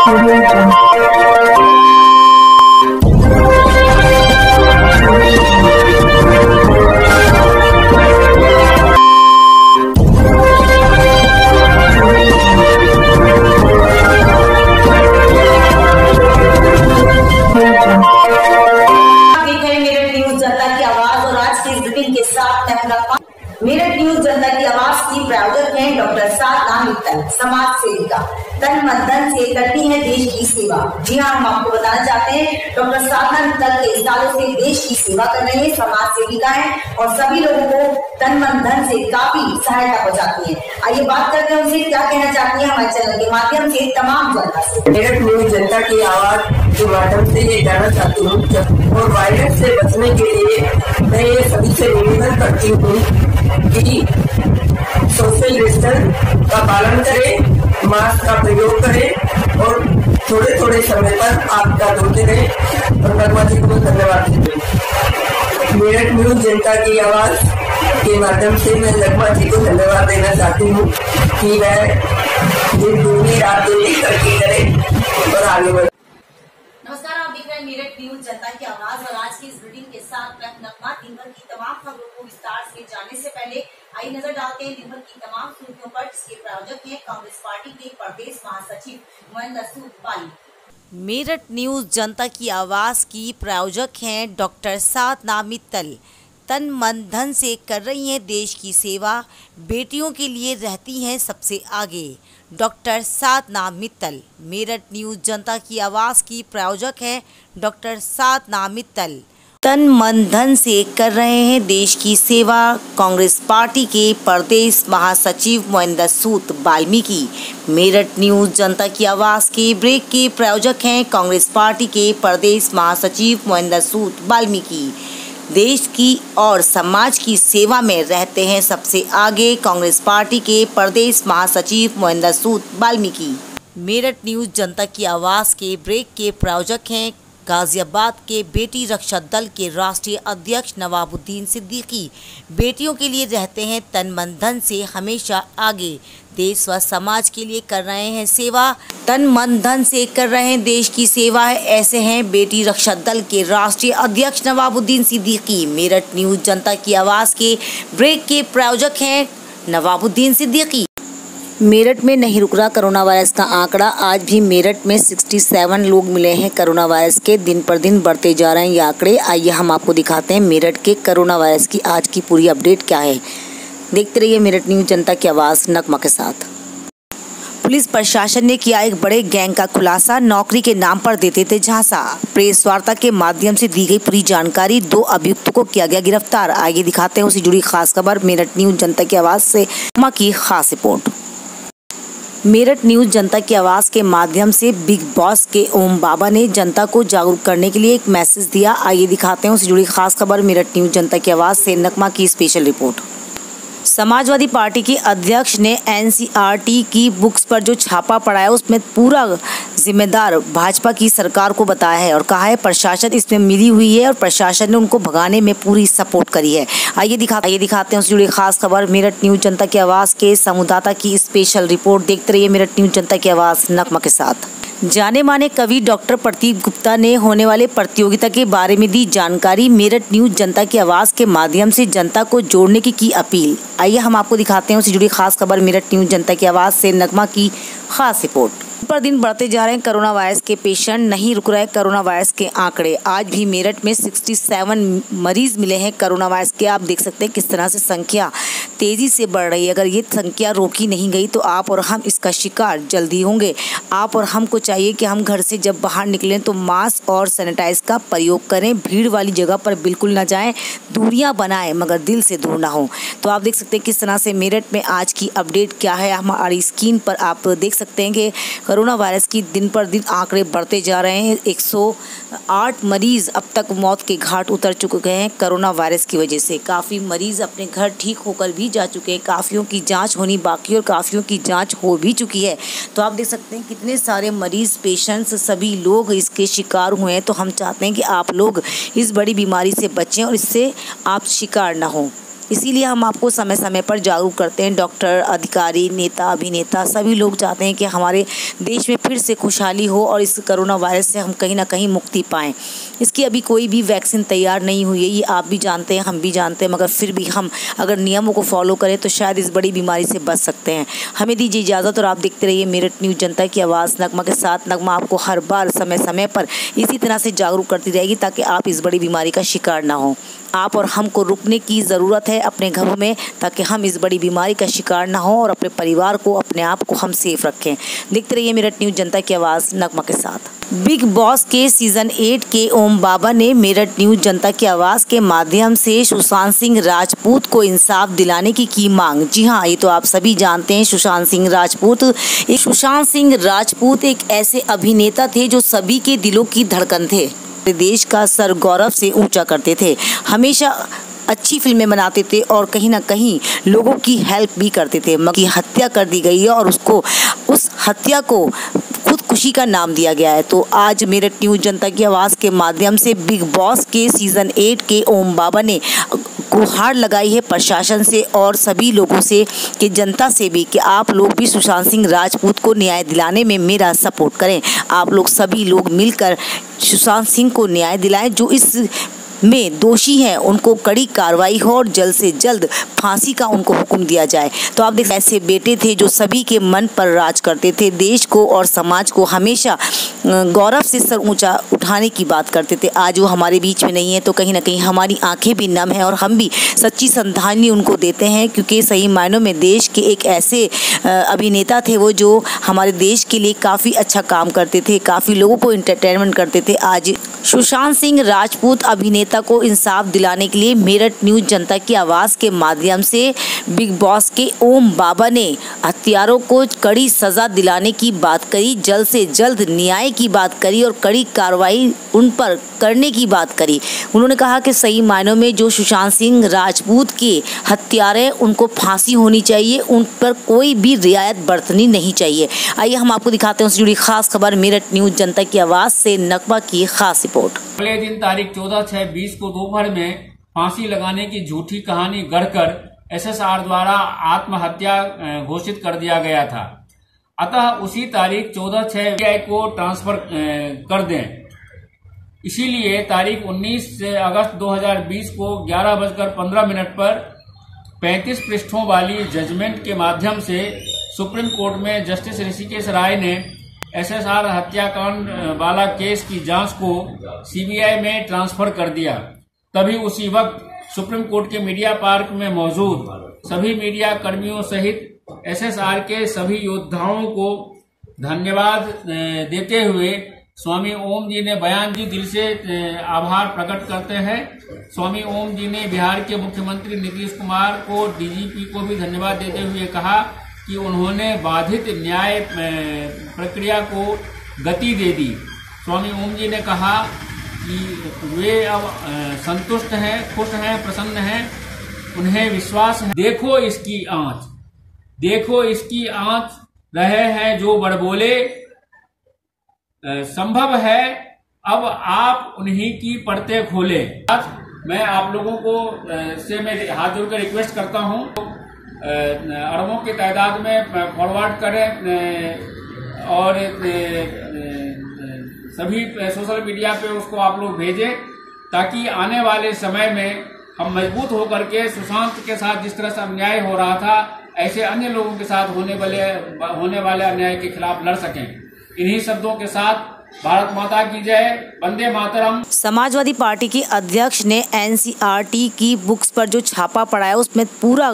Meerut news जनता की आवाज की प्रायोजक हैं डॉक्टर साधना मित्तल, समाज सेविका, तन मन धन से करती है देश की सेवा। जी हाँ, हम आपको बताना चाहते हैं डॉक्टर साधना मित्तल कई सालों से देश की सेवा कर रही है, समाज सेविका है और सभी लोगों को तन मन धन से काफी सहायता पहुंचाती है। आइए बात करते हैं उनसे क्या कहना चाहती है हमारे चैनल के माध्यम से तमाम जनता से। मेरठ न्यूज जनता की आवाज के माध्यम से ये जानना चाहती हूँ और वायरस से बचने के लिए मैं ये सभी से निवेदन करती हूँ कि सोशल डिस्टेंस का पालन करें, मास्क का प्रयोग करें और थोड़े थोड़े समय पर आपका धोते रहें। और नगमा जी को धन्यवाद देते हैं। मेरठ न्यूज जनता की आवाज के माध्यम से मैं नगमा जी को धन्यवाद देना चाहती हूँ कि वह दिन दूनी रात एक करके करें और आगे बढ़े। नमस्कार, आप देख रहे हैं मेरठ न्यूज जनता की आवाज और आज की इस बुलेटिन के साथ मैं नगमा दिन भर की तमाम खबरों को विस्तार से जानने से पहले आइए नजर डालते हैं दिन भर की तमाम सुर्खियों पर, जिसके प्रायोजक हैं कांग्रेस पार्टी के प्रदेश महासचिव महेंद्र सूद बाली। मेरठ न्यूज जनता की आवाज की प्रायोजक हैं डॉक्टर साधना मित्तल, तन मन धन से कर रही हैं देश की सेवा, बेटियों के लिए रहती हैं सबसे आगे। डॉक्टर साधना मित्तल। मेरठ न्यूज जनता की आवाज़ की प्रायोजक हैं डॉक्टर साधना मित्तल, तन मन धन से कर रहे हैं देश की सेवा। कांग्रेस पार्टी के प्रदेश महासचिव महेंद्र सूद वाल्मीकि। मेरठ न्यूज जनता की आवाज़ के ब्रेक के प्रायोजक हैं कांग्रेस पार्टी के प्रदेश महासचिव महेंद्र सूद वाल्मीकि। देश की और समाज की सेवा में रहते हैं सबसे आगे। कांग्रेस पार्टी के प्रदेश महासचिव महेंद्र सूद वाल्मीकि। मेरठ न्यूज जनता की आवाज़ के ब्रेक के प्रायोजक हैं गाजियाबाद के बेटी रक्षा दल के राष्ट्रीय अध्यक्ष नवाबुद्दीन सिद्दीकी। बेटियों के लिए रहते हैं तन मन धन से हमेशा आगे। देश व समाज के लिए कर रहे हैं सेवा, तन मन धन से कर रहे हैं देश की सेवा है। ऐसे हैं बेटी रक्षा दल के राष्ट्रीय अध्यक्ष नवाबुद्दीन सिद्दीकी। मेरठ न्यूज जनता की आवाज़ के ब्रेक के प्रायोजक हैं नवाबुद्दीन सिद्दीकी। मेरठ में नहीं रुक रहा कोरोना वायरस का आंकड़ा। आज भी मेरठ में 67 लोग मिले हैं कोरोना वायरस के। दिन पर दिन बढ़ते जा रहे हैं ये आंकड़े। आइए हम आपको दिखाते हैं मेरठ के कोरोना वायरस की आज की पूरी अपडेट क्या है। देखते रहिए मेरठ न्यूज जनता की आवाज़ नगमा के साथ। पुलिस प्रशासन ने किया एक बड़े गैंग का खुलासा। नौकरी के नाम पर देते थे झांसा। प्रेस वार्ता के माध्यम से दी गई पूरी जानकारी। 2 अभियुक्तों को किया गया गिरफ्तार। आगे दिखाते हैं उससे जुड़ी खास खबर। मेरठ न्यूज जनता की आवाज़ से नगमा की खास रिपोर्ट। मेरठ न्यूज जनता की आवाज़ के माध्यम से बिग बॉस के ओम बाबा ने जनता को जागरूक करने के लिए एक मैसेज दिया। आइए दिखाते हैं उससे जुड़ी खास खबर। मेरठ न्यूज जनता की आवाज़ से नगमा की स्पेशल रिपोर्ट। समाजवादी पार्टी के अध्यक्ष ने एनसीईआरटी की बुक्स पर जो छापा पड़ा है उसमें पूरा जिम्मेदार भाजपा की सरकार को बताया है और कहा है प्रशासन इसमें मिली हुई है और प्रशासन ने उनको भगाने में पूरी सपोर्ट करी है। आइए दिखाते हैं उससे जुड़ी खास खबर। मेरठ न्यूज जनता की आवाज़ के संवाददाता की स्पेशल रिपोर्ट। देखते रहिए मेरठ न्यूज जनता की आवाज़ नगमा के साथ। जाने माने कवि डॉक्टर प्रदीप गुप्ता ने होने वाले प्रतियोगिता के बारे में दी जानकारी। मेरठ न्यूज जनता की आवाज़ के माध्यम से जनता को जोड़ने की अपील। आइए हम आपको दिखाते हैं उससे जुड़ी खास खबर। मेरठ न्यूज जनता की आवाज़ से नगमा की खास रिपोर्ट। पर दिन बढ़ते जा रहे हैं कोरोना वायरस के पेशेंट। नहीं रुक रहे कोरोना वायरस के आंकड़े। आज भी मेरठ में 67 मरीज मिले हैं कोरोना वायरस के। आप देख सकते हैं किस तरह से संख्या तेज़ी से बढ़ रही है। अगर ये संख्या रोकी नहीं गई तो आप और हम इसका शिकार जल्दी होंगे। आप और हमको चाहिए कि हम घर से जब बाहर निकलें तो मास्क और सैनिटाइज का प्रयोग करें। भीड़ वाली जगह पर बिल्कुल ना जाएं। दूरियां बनाएं मगर दिल से दूर ना हो। तो आप देख सकते हैं किस तरह से मेरठ में आज की अपडेट क्या है। हमारी स्क्रीन पर आप देख सकते हैं कि कोरोना वायरस की दिन पर दिन आंकड़े बढ़ते जा रहे हैं। 108 मरीज अब तक मौत के घाट उतर चुके हैं कोरोना वायरस की वजह से। काफ़ी मरीज अपने घर ठीक होकर भी जा चुके हैं। काफ़ियों की जांच होनी बाकी और काफ़ियों की जांच हो भी चुकी है। तो आप देख सकते हैं कितने सारे मरीज पेशेंट्स सभी लोग इसके शिकार हुए हैं। तो हम चाहते हैं कि आप लोग इस बड़ी बीमारी से बचें और इससे आप शिकार ना हो। इसीलिए हम आपको समय समय पर जागरूक करते हैं। डॉक्टर, अधिकारी, नेता, अभिनेता सभी लोग चाहते हैं कि हमारे देश में फिर से खुशहाली हो और इस कोरोना वायरस से हम कहीं ना कहीं मुक्ति पाएँ। इसकी अभी कोई भी वैक्सीन तैयार नहीं हुई है, ये आप भी जानते हैं, हम भी जानते हैं, मगर फिर भी हम अगर नियमों को फॉलो करें तो शायद इस बड़ी बीमारी से बच सकते हैं। हमें दीजिए इजाज़त और आप देखते रहिए मेरठ न्यूज़, जनता की आवाज़ नगमा के साथ। नगमा आपको हर बार समय समय पर इसी तरह से जागरूक करती रहेगी ताकि आप इस बड़ी बीमारी का शिकार ना हो। आप और हमको रुकने की ज़रूरत है अपने घरों में ताकि हम इस बड़ी बीमारी का शिकार ना हो और अपने परिवार को, अपने आप को हम सेफ रखें। देखते रहिए मेरठ न्यूज़, जनता की आवाज़ नगमा के साथ। बिग बॉस के सीज़न 8 के ओम बाबा ने मेरठ न्यूज़, जनता की आवाज़ के माध्यम से सुशांत सिंह राजपूत को इंसाफ दिलाने की मांग। जी हाँ, ये तो आप सभी जानते हैं। सुशांत सिंह राजपूत एक ऐसे अभिनेता थे जो सभी के दिलों की धड़कन थे, देश का सर गौरव से ऊंचा करते थे, हमेशा अच्छी फिल्में बनाते थे और कहीं ना कहीं लोगों की हेल्प भी करते थे। मगर हत्या कर दी गई है और उस हत्या को खुदकुशी का नाम दिया गया है। तो आज मेरठ न्यूज़, जनता की आवाज़ के माध्यम से बिग बॉस के सीज़न 8 के ओम बाबा ने गुहार लगाई है प्रशासन से और सभी लोगों से, कि जनता से भी, कि आप लोग भी सुशांत सिंह राजपूत को न्याय दिलाने में मेरा सपोर्ट करें। आप लोग सभी लोग मिलकर सुशांत सिंह को न्याय दिलाएं। जो इस में दोषी हैं उनको कड़ी कार्रवाई हो और जल्द से जल्द फांसी का उनको हुक्म दिया जाए। तो आप देख, ऐसे बेटे थे जो सभी के मन पर राज करते थे, देश को और समाज को हमेशा गौरव से सर ऊंचा उठाने की बात करते थे। आज वो हमारे बीच में नहीं है तो कहीं ना कहीं हमारी आंखें भी नम हैं और हम भी सच्ची श्रद्धांजलि उनको देते हैं, क्योंकि सही मायनों में देश के एक ऐसे अभिनेता थे वो जो हमारे देश के लिए काफ़ी अच्छा काम करते थे, काफ़ी लोगों को एंटरटेनमेंट करते थे। आज सुशांत सिंह राजपूत अभिनेता को इंसाफ दिलाने के लिए मेरठ न्यूज़, जनता की आवाज़ के माध्यम से बिग बॉस के ओम बाबा ने हत्यारों को कड़ी सज़ा दिलाने की बात करी, जल्द से जल्द न्याय की बात करी और कड़ी कार्रवाई उन पर करने की बात करी। उन्होंने कहा कि सही मायनों में जो सुशांत सिंह राजपूत के हत्यारे, उनको फांसी होनी चाहिए, उन पर कोई भी रियायत बरतनी नहीं चाहिए। आइए हम आपको दिखाते हैं उससे जुड़ी खास खबर मेरठ न्यूज़, जनता की आवाज़ से नगमा की खास रिपोर्ट। अगले दिन तारीख 14/6/20 को दोपहर में फांसी लगाने की झूठी कहानी गढ़कर एसएसआर द्वारा आत्महत्या घोषित कर दिया गया था। अतः उसी तारीख 14/6 को ट्रांसफर कर दें। इसीलिए तारीख 19 अगस्त 2020 को 11:15 पर 35 पृष्ठों वाली जजमेंट के माध्यम से सुप्रीम कोर्ट में जस्टिस ऋषिकेश राय ने एसएसआर हत्याकांड वाला केस की जांच को सीबीआई में ट्रांसफर कर दिया। तभी उसी वक्त सुप्रीम कोर्ट के मीडिया पार्क में मौजूद सभी मीडिया कर्मियों सहित एसएसआर के सभी योद्धाओं को धन्यवाद देते हुए स्वामी ओम जी ने बयान दी, दिल से आभार प्रकट करते हैं। स्वामी ओम जी ने बिहार के मुख्यमंत्री नीतीश कुमार को, डीजीपी को भी धन्यवाद देते हुए कहा कि उन्होंने बाधित न्याय प्रक्रिया को गति दे दी। स्वामी ओम जी ने कहा कि वे अब संतुष्ट हैं, खुश हैं, प्रसन्न हैं, उन्हें विश्वास है। देखो इसकी आंच, देखो इसकी आंच, रहे हैं जो बड़बोले, संभव है अब आप उन्हीं की परतें खोले। आज मैं आप लोगों को से मैं हाथ जोड़कर रिक्वेस्ट करता हूं, अरबों की तादाद में फॉरवर्ड करें और सभी सोशल मीडिया पे उसको आप लोग भेजें, ताकि आने वाले समय में हम मजबूत होकर के सुशांत के साथ जिस तरह से अन्याय हो रहा था, ऐसे अन्य लोगों के साथ होने वाले अन्याय के खिलाफ लड़ सकें। इन्हीं शब्दों के साथ भारत माता की जय, वंदे मातरम। समाजवादी पार्टी के अध्यक्ष ने एनसीईआरटी की बुक्स पर जो छापा पड़ा है उसमें पूरा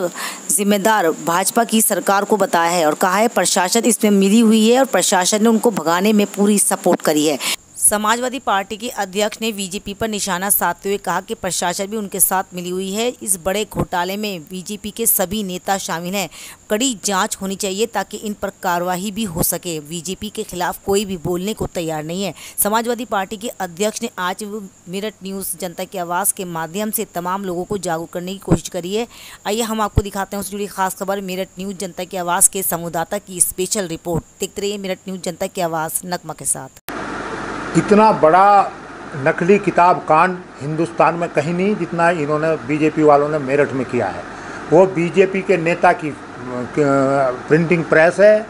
जिम्मेदार भाजपा की सरकार को बताया है और कहा है प्रशासन इसमें मिली हुई है और प्रशासन ने उनको भगाने में पूरी सपोर्ट करी है। समाजवादी पार्टी के अध्यक्ष ने बीजेपी पर निशाना साधते हुए कहा कि प्रशासन भी उनके साथ मिली हुई है। इस बड़े घोटाले में बीजेपी के सभी नेता शामिल हैं। कड़ी जांच होनी चाहिए ताकि इन पर कार्रवाई भी हो सके। बीजेपी के खिलाफ कोई भी बोलने को तैयार नहीं है। समाजवादी पार्टी के अध्यक्ष ने आज मेरठ न्यूज़, जनता की आवाज़ के माध्यम से तमाम लोगों को जागरूक करने की कोशिश करी है। आइए हम आपको दिखाते हैं उससे जुड़ी खास खबर मेरठ न्यूज़, जनता की आवाज़ के संवाददाता की स्पेशल रिपोर्ट। देखते रहिए मेरठ न्यूज़, जनता की आवाज़ नगमा के साथ। इतना बड़ा नकली किताब कांड हिंदुस्तान में कहीं नहीं जितना इन्होंने बीजेपी वालों ने मेरठ में किया है। वो बीजेपी के नेता की प्रिंटिंग प्रेस है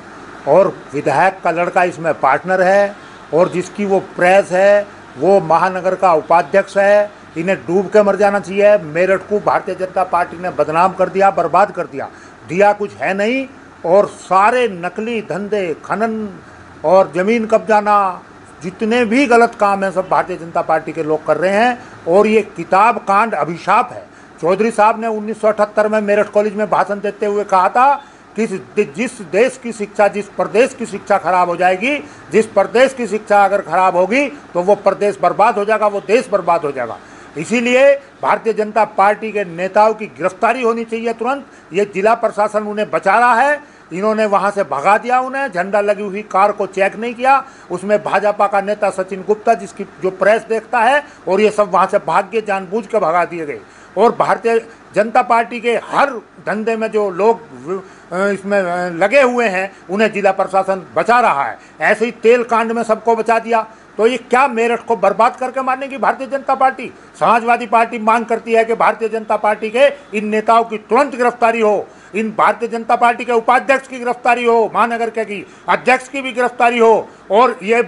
और विधायक का लड़का इसमें पार्टनर है और जिसकी वो प्रेस है वो महानगर का उपाध्यक्ष है। इन्हें डूब के मर जाना चाहिए। मेरठ को भारतीय जनता पार्टी ने बदनाम कर दिया, बर्बाद कर दिया, दिया कुछ है नहीं। और सारे नकली धंधे, खनन और ज़मीन कब्जाना, जितने भी गलत काम हैं सब भारतीय जनता पार्टी के लोग कर रहे हैं। और ये किताब कांड अभिशाप है। चौधरी साहब ने 1978 में मेरठ कॉलेज में भाषण देते हुए कहा था कि जिस देश की शिक्षा, जिस प्रदेश की शिक्षा खराब हो जाएगी, जिस प्रदेश की शिक्षा अगर खराब होगी तो वो प्रदेश बर्बाद हो जाएगा, वो देश बर्बाद हो जाएगा। इसीलिए भारतीय जनता पार्टी के नेताओं की गिरफ्तारी होनी चाहिए तुरंत। ये जिला प्रशासन उन्हें बचा रहा है, इन्होंने वहां से भगा दिया उन्हें। झंडा लगी हुई कार को चेक नहीं किया, उसमें भाजपा का नेता सचिन गुप्ता जिसकी जो प्रेस देखता है, और ये सब वहां से भाग के जानबूझ के भगा दिए गए। और भारतीय जनता पार्टी के हर धंधे में जो लोग इसमें लगे हुए हैं उन्हें जिला प्रशासन बचा रहा है। ऐसे ही तेल कांड में सबको बचा दिया। तो ये क्या मेरठ को बर्बाद करके मानेगी भारतीय जनता पार्टी? समाजवादी पार्टी मांग करती है कि भारतीय जनता पार्टी के इन नेताओं की तुरंत गिरफ्तारी हो, इन भारतीय जनता पार्टी के उपाध्यक्ष की गिरफ्तारी हो, महानगर के की अध्यक्ष की भी गिरफ्तारी हो, और ये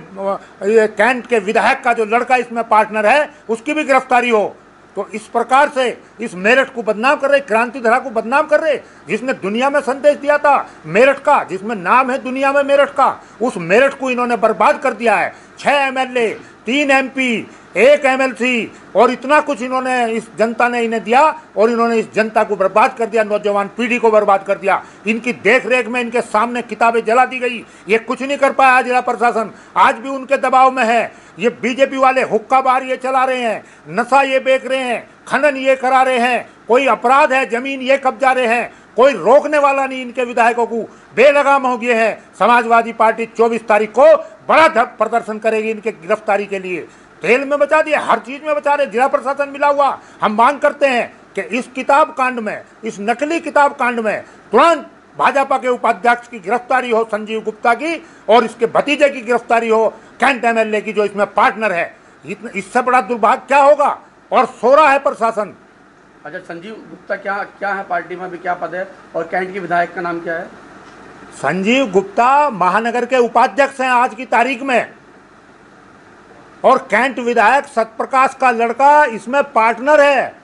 कैंट के विधायक का जो लड़का इसमें पार्टनर है उसकी भी गिरफ्तारी हो। तो इस प्रकार से इस मेरठ को बदनाम कर रहे, क्रांति धरा को बदनाम कर रहे, जिसने दुनिया में संदेश दिया था मेरठ का, जिसमें नाम है दुनिया में मेरठ का, उस मेरठ को इन्होंने बर्बाद कर दिया है। 6 MLA, 3 MP, 1 MLC और इतना कुछ इन्होंने, इस जनता ने इन्हें दिया और इन्होंने इस जनता को बर्बाद कर दिया, नौजवान पीढ़ी को बर्बाद कर दिया। इनकी देख रेख में इनके सामने किताबें जला दी गई। ये कुछ नहीं कर पाया जिला प्रशासन, आज भी उनके दबाव में है। ये बीजेपी वाले हुक्का बार ये चला रहे हैं, नशा ये बेच रहे हैं, खनन ये करा रहे हैं, कोई अपराध है जमीन ये कब्जा रहे हैं, कोई रोकने वाला नहीं इनके विधायकों को, बेलगाम हो गए हैं। समाजवादी पार्टी 24 तारीख को बड़ा प्रदर्शन करेगी इनके गिरफ्तारी के लिए। तेल में बचा दिए, हर चीज में बचा रहे, जिला प्रशासन मिला हुआ। हम मांग करते हैं कि इस किताब कांड में, इस नकली किताब कांड में तुरंत भाजपा के उपाध्यक्ष की गिरफ्तारी हो, संजीव गुप्ता की, और इसके भतीजे की गिरफ्तारी हो, कैंट MLA की जो इसमें पार्टनर है। इससे बड़ा दुर्भाग्य क्या होगा? और सो रहा है प्रशासन। अच्छा, संजीव गुप्ता क्या है पार्टी में, अभी क्या पद है, और कैंट के विधायक का नाम क्या है? संजीव गुप्ता महानगर के उपाध्यक्ष हैं आज की तारीख में, और कैंट विधायक सतप्रकाश का लड़का इसमें पार्टनर है।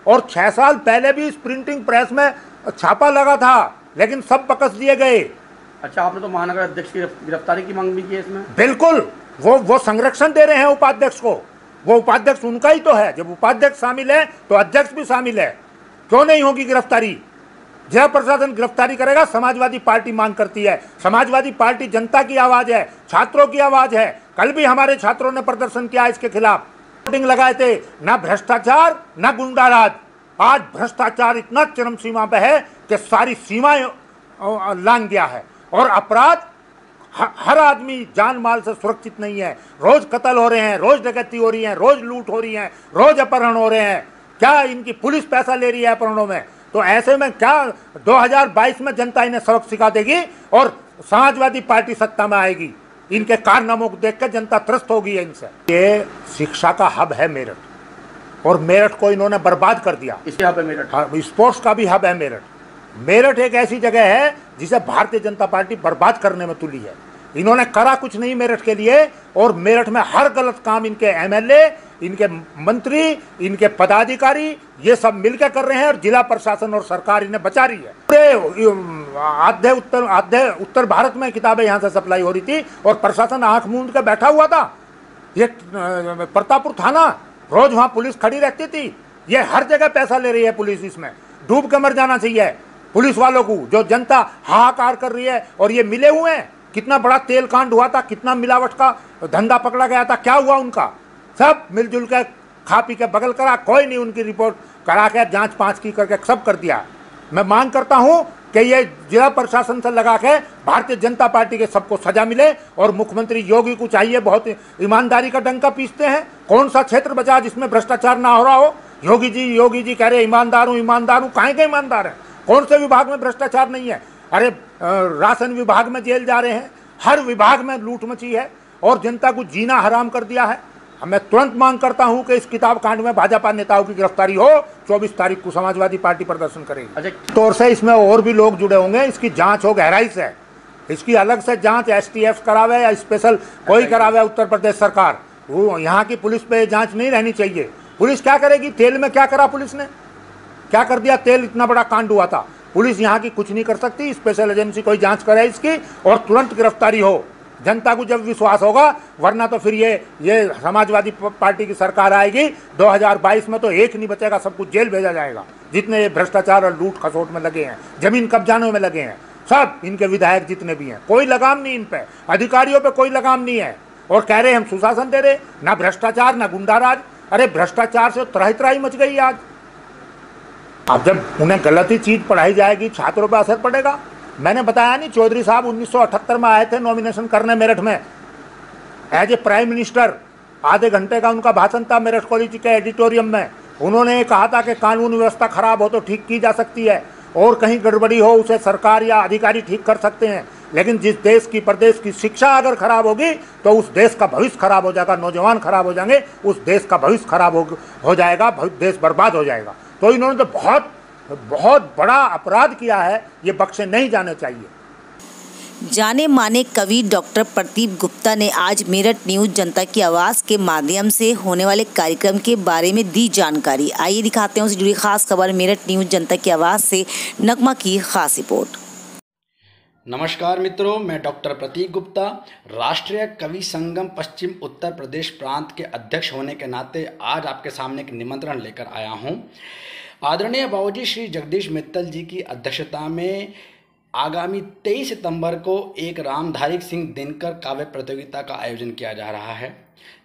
और 6 साल पहले भी इस प्रिंटिंग प्रेस में छापा लगा था, लेकिन सब बकस दिए गए। अच्छा, आपने तो महानगर अध्यक्ष की गिरफ्तारी की मांग भी की है इसमें? बिल्कुल, वो संरक्षण दे रहे हैं उपाध्यक्ष को। वो उपाध्यक्ष उनका ही तो है, जब उपाध्यक्ष शामिल है तो अध्यक्ष भी शामिल है। क्यों नहीं होगी गिरफ्तारी? जिला प्रशासन गिरफ्तारी करेगा। समाजवादी पार्टी मांग करती है। समाजवादी पार्टी जनता की आवाज है, छात्रों की आवाज है। कल भी हमारे छात्रों ने प्रदर्शन किया इसके खिलाफ, होर्डिंग लगाए थे, ना भ्रष्टाचार ना गुंडाराज। आज भ्रष्टाचार इतना चरम सीमा पे है कि सारी सीमाएं लांघ गया है, और अपराध, हर आदमी जान माल से सुरक्षित नहीं है। रोज कत्ल हो रहे हैं, रोज डकैती हो रही है, रोज लूट हो रही है, रोज अपहरण हो रहे हैं। क्या इनकी पुलिस पैसा ले रही है अपहरणों में? तो ऐसे में क्या 2022 में जनता इन्हें सबक सिखा देगी और समाजवादी पार्टी सत्ता में आएगी? इनके कारनामों को देखकर जनता त्रस्त होगी इनसे। ये शिक्षा का हब है मेरठ, और मेरठ को इन्होंने बर्बाद कर दिया। इसके हब है मेरठ, स्पोर्ट्स का भी हब है मेरठ। मेरठ एक ऐसी जगह है जिसे भारतीय जनता पार्टी बर्बाद करने में तुली है। इन्होंने करा कुछ नहीं मेरठ के लिए, और मेरठ में हर गलत काम इनके MLA, इनके मंत्री, इनके पदाधिकारी ये सब मिलकर कर रहे हैं, और जिला प्रशासन और सरकार इन्हें बचा रही है। पूरे आधे उत्तर भारत में किताबें यहाँ से सप्लाई हो रही थी, और प्रशासन आंख मूंद के बैठा हुआ था। ये प्रतापपुर थाना, रोज वहाँ पुलिस खड़ी रहती थी। ये हर जगह पैसा ले रही है पुलिस, इसमें डूब के मर जाना चाहिए पुलिस वालों को। जो जनता हाहाकार कर रही है, और ये मिले हुए हैं। कितना बड़ा तेल कांड हुआ था, कितना मिलावट का धंधा पकड़ा गया था, क्या हुआ उनका? सब मिलजुल के खा पी के बगल करा, कोई नहीं उनकी रिपोर्ट करा के जांच पाँच की करके सब कर दिया। मैं मांग करता हूं कि ये जिला प्रशासन से लगा के भारतीय जनता पार्टी के सबको सजा मिले, और मुख्यमंत्री योगी को चाहिए, बहुत ईमानदारी का डंका पीसते हैं। कौन सा क्षेत्र बचा जिसमें भ्रष्टाचार ना हो रहा हो? योगी जी कह रहे ईमानदार हूँ, काहे के ईमानदार है? कौन से विभाग में भ्रष्टाचार नहीं है? अरे राशन विभाग में जेल जा रहे हैं, हर विभाग में लूट मची है, और जनता को जीना हराम कर दिया है। मैं तुरंत मांग करता हूं कि इस किताब कांड में भाजपा नेताओं की गिरफ्तारी हो। 24 तारीख को समाजवादी पार्टी प्रदर्शन करेगी। अच्छा, तौर से इसमें और भी लोग जुड़े होंगे, इसकी जांच हो गहराई से, इसकी अलग से जांच STF करावे या स्पेशल कोई करावे उत्तर प्रदेश सरकार। वो यहाँ की पुलिस पे जांच नहीं रहनी चाहिए। पुलिस क्या करेगी? तेल में क्या करा पुलिस ने? क्या कर दिया? तेल इतना बड़ा कांड हुआ था, पुलिस यहाँ की कुछ नहीं कर सकती। स्पेशल एजेंसी कोई जांच करे इसकी और तुरंत गिरफ्तारी हो। जनता को जब विश्वास होगा, वरना तो फिर ये समाजवादी पार्टी की सरकार आएगी 2022 में तो एक नहीं बचेगा, सब कुछ जेल भेजा जाएगा। जितने ये भ्रष्टाचार और लूट खसोट में लगे हैं, जमीन कब्जाने में लगे हैं, सब इनके विधायक जितने भी हैं, कोई लगाम नहीं इन पे, अधिकारियों पे कोई लगाम नहीं है। और कह रहे हम सुशासन दे रहे, ना भ्रष्टाचार ना गुंडाराज। अरे भ्रष्टाचार से त्राही त्राही मच गई आज। अब जब उन्हें गलत ही चीज पढ़ाई जाएगी, छात्रों पर असर पड़ेगा। मैंने बताया नहीं, चौधरी साहब 1978 में आए थे नॉमिनेशन करने मेरठ में एज ए प्राइम मिनिस्टर। आधे घंटे का उनका भाषण था मेरठ कॉलेज के एडिटोरियम में। उन्होंने कहा था कि कानून व्यवस्था खराब हो तो ठीक की जा सकती है, और कहीं गड़बड़ी हो उसे सरकार या अधिकारी ठीक कर सकते हैं, लेकिन जिस देश की प्रदेश की शिक्षा अगर खराब होगी तो उस देश का भविष्य खराब हो जाएगा, नौजवान खराब हो जाएंगे, उस देश का भविष्य खराब हो जाएगा, देश बर्बाद हो जाएगा। तो इन्होंने तो बहुत बहुत बड़ा अपराध किया है, ये बख्शे नहीं जाने चाहिए। जाने माने कवि डॉक्टर प्रदीप गुप्ता ने आज मेरठ न्यूज जनता की आवाज़ के माध्यम से होने वाले कार्यक्रम के बारे में दी जानकारी। आइए दिखाते हैं उससे जुड़ी खास खबर मेरठ न्यूज जनता की आवाज़ से नगमा की खास रिपोर्ट। नमस्कार मित्रों, मैं डॉक्टर प्रतीक गुप्ता, राष्ट्रीय कवि संगम पश्चिम उत्तर प्रदेश प्रांत के अध्यक्ष होने के नाते आज आपके सामने एक निमंत्रण लेकर आया हूं। आदरणीय बाबूजी श्री जगदीश मित्तल जी की अध्यक्षता में आगामी 23 सितंबर को एक रामधारी सिंह दिनकर काव्य प्रतियोगिता का आयोजन किया जा रहा है।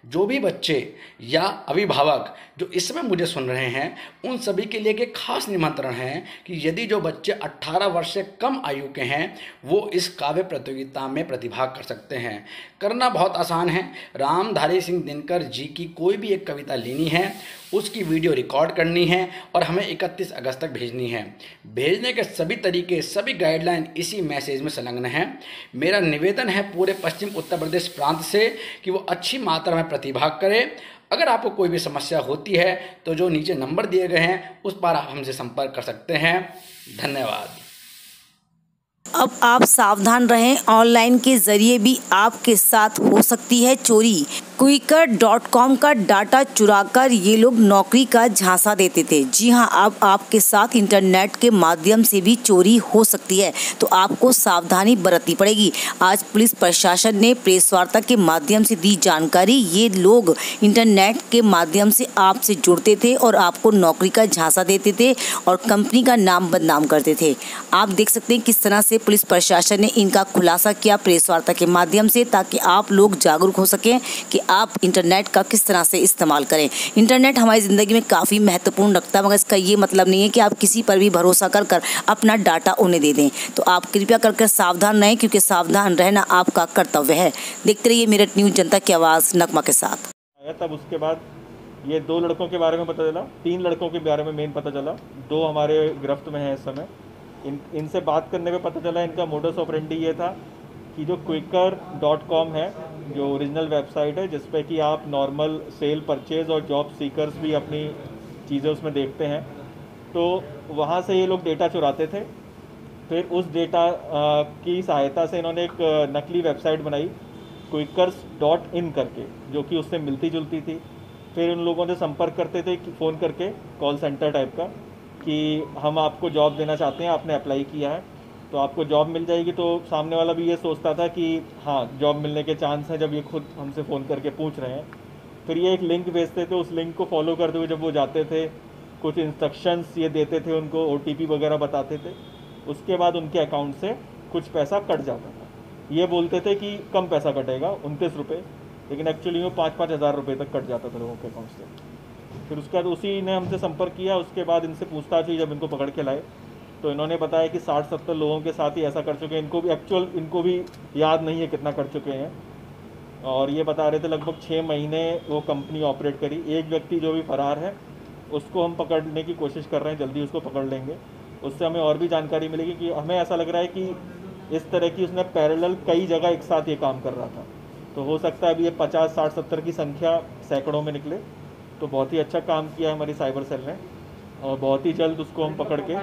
जो भी बच्चे या अभिभावक जो इस समय मुझे सुन रहे हैं, उन सभी के लिए एक खास निमंत्रण है कि यदि जो बच्चे 18 वर्ष से कम आयु के हैं वो इस काव्य प्रतियोगिता में प्रतिभाग कर सकते हैं। करना बहुत आसान है। रामधारी सिंह दिनकर जी की कोई भी एक कविता लेनी है, उसकी वीडियो रिकॉर्ड करनी है और हमें 31 अगस्त तक भेजनी है। भेजने के सभी तरीके, सभी गाइडलाइन इसी मैसेज में संलग्न हैं। मेरा निवेदन है पूरे पश्चिम उत्तर प्रदेश प्रांत से कि वो अच्छी मात्रा में प्रतिभाग करें। अगर आपको कोई भी समस्या होती है तो जो नीचे नंबर दिए गए हैं उस पर आप हमसे संपर्क कर सकते हैं। धन्यवाद। अब आप सावधान रहें, ऑनलाइन के जरिए भी आपके साथ हो सकती है चोरी। Quikr.com का डाटा चुराकर ये लोग नौकरी का झांसा देते थे। जी हां, अब आपके साथ इंटरनेट के माध्यम से भी चोरी हो सकती है, तो आपको सावधानी बरतनी पड़ेगी। आज पुलिस प्रशासन ने प्रेस वार्ता के माध्यम से दी जानकारी। ये लोग इंटरनेट के माध्यम से आपसे जुड़ते थे और आपको नौकरी का झांसा देते थे और कंपनी का नाम बदनाम करते थे। आप देख सकते हैं किस तरह से पुलिस प्रशासन ने इनका खुलासा किया प्रेस वार्ता के माध्यम से, ताकि आप लोग जागरूक हो सकें कि आप इंटरनेट का किस तरह से इस्तेमाल करें। इंटरनेट हमारी ज़िंदगी में काफ़ी महत्वपूर्ण रखता है, मगर इसका ये मतलब नहीं है कि आप किसी पर भी भरोसा कर अपना डाटा उन्हें दे दें। तो आप कृपया करके सावधान रहें, क्योंकि सावधान रहना आपका कर्तव्य है। देखते रहिए मेरठ न्यूज जनता की आवाज़ नगमा के साथ। तब उसके बाद ये 2 लड़कों के बारे में पता चला, 3 लड़कों के बारे में मेन पता चला, 2 हमारे गिरफ्त में हैं इस समय। इनसे बात करने में पता चला इनका मोडस ऑपरेंडी ये था कि जो Quikr.com है, जो ओरिजिनल वेबसाइट है जिस पे कि आप नॉर्मल सेल, परचेज और जॉब सीकर्स भी अपनी चीज़ें उसमें देखते हैं, तो वहाँ से ये लोग डेटा चुराते थे। फिर उस डेटा की सहायता से इन्होंने एक नकली वेबसाइट बनाई Quikr.in करके, जो कि उससे मिलती जुलती थी। फिर उन लोगों से संपर्क करते थे फ़ोन करके, कॉल सेंटर टाइप का, कि हम आपको जॉब देना चाहते हैं, आपने अप्लाई किया है तो आपको जॉब मिल जाएगी। तो सामने वाला भी ये सोचता था कि हाँ जॉब मिलने के चांस हैं, जब ये खुद हमसे फ़ोन करके पूछ रहे हैं। फिर ये एक लिंक भेजते थे, उस लिंक को फॉलो करते हुए जब वो जाते थे, कुछ इंस्ट्रक्शंस ये देते थे उनको, OTP वगैरह बताते थे। उसके बाद उनके अकाउंट से कुछ पैसा कट जाता था। ये बोलते थे कि कम पैसा कटेगा, 29 रुपये, लेकिन एक्चुअली वो 5-5 हज़ार रुपये तक कट जाता था लोगों के अकाउंट से। फिर उसके बाद उसी ने हमसे संपर्क किया। उसके बाद इनसे पूछताछ हुई, जब इनको पकड़ के लाए तो इन्होंने बताया कि 60-70 लोगों के साथ ही ऐसा कर चुके हैं। इनको भी याद नहीं है कितना कर चुके हैं। और ये बता रहे थे लगभग 6 महीने वो कंपनी ऑपरेट करी। एक व्यक्ति जो भी फरार है उसको हम पकड़ने की कोशिश कर रहे हैं, जल्दी उसको पकड़ लेंगे। उससे हमें और भी जानकारी मिलेगी कि हमें ऐसा लग रहा है कि इस तरह की उसने पैरेलल कई जगह एक साथ ये काम कर रहा था। तो हो सकता है अभी ये 50, 60, 70 की संख्या सैकड़ों में निकले। तो बहुत ही अच्छा काम किया है हमारी साइबर सेल ने, और बहुत ही जल्द उसको हम पकड़ के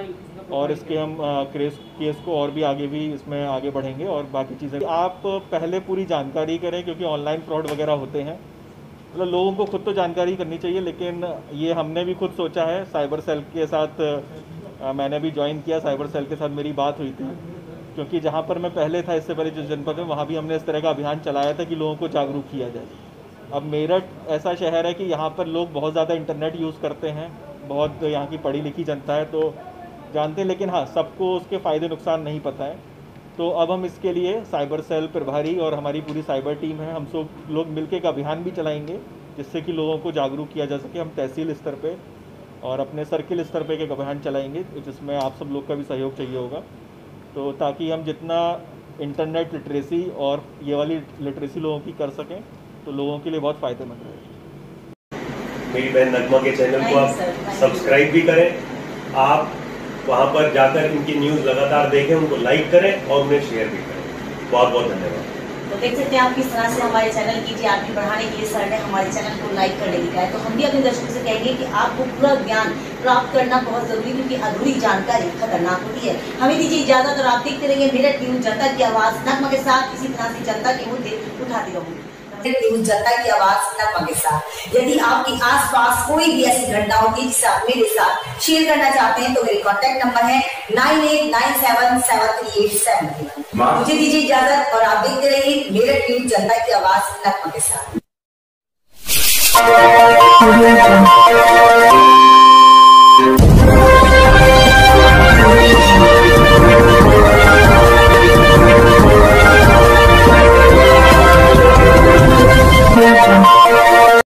और इसके हम केस को और भी आगे भी इसमें आगे बढ़ेंगे और बाकी चीज़ें। आप पहले पूरी जानकारी करें, क्योंकि ऑनलाइन फ्रॉड वगैरह होते हैं, मतलब लोगों को खुद तो जानकारी करनी चाहिए, लेकिन ये हमने भी खुद सोचा है साइबर सेल के साथ। मैंने भी ज्वाइन किया, साइबर सेल के साथ मेरी बात हुई थी, क्योंकि जहाँ पर मैं पहले था इससे पहले जिस जनपद में, वहाँ भी हमने इस तरह का अभियान चलाया था कि लोगों को जागरूक किया जाए। अब मेरठ ऐसा शहर है कि यहाँ पर लोग बहुत ज़्यादा इंटरनेट यूज़ करते हैं, बहुत यहाँ की पढ़ी लिखी जनता है तो जानते हैं, लेकिन हाँ सबको उसके फ़ायदे नुकसान नहीं पता है। तो अब हम इसके लिए साइबर सेल प्रभारी और हमारी पूरी साइबर टीम है, हम सब लोग मिलकर एक अभियान भी चलाएंगे जिससे कि लोगों को जागरूक किया जा सके। हम तहसील स्तर पे और अपने सर्किल स्तर पे एक अभियान चलाएंगे जिसमें आप सब लोग का भी सहयोग चाहिए होगा, तो ताकि हम जितना इंटरनेट लिटरेसी और ये वाली लिटरेसी लोगों की कर सकें तो लोगों के लिए बहुत फ़ायदेमंद रहेगा। मेरी बहन नगमा के चैनल को आप सब्सक्राइब भी करें, आप वहां पर जाकर इनकी न्यूज़ लगातार देखें, उनको लाइक करें और उन्हें शेयर भी करें। बहुत बहुत धन्यवाद। तो देख सकते हैं आप किस तरह से हमारे चैनल की आगे बढ़ाने के लिए सर ने हमारे चैनल को लाइक करने की कहा है। तो हम भी अपने दर्शकों से कहेंगे कि आपको पूरा ज्ञान प्राप्त करना बहुत जरूरी, क्योंकि अधूरी जानकारी खतरनाक होती है। हमें दीजिए इजाजत और आप देखते रहेंगे मेरठ न्यूज़, जनता की आवाज। नगमा के साथ इसी तरह से जनता के मुद्दे उठाती रहूंगी। न्यूज़, जनता की आवाज, नगमा के साथ। यदि आपके आसपास कोई भी ऐसी घटना होगी जिसे आप मेरे साथ शेयर करना चाहते हैं तो मेरे कॉन्टैक्ट नंबर है 9897738731। मुझे दीजिए इजाजत और आप देखते रहिए मेरठ न्यूज़, जनता की आवाज, नगमा के साथ।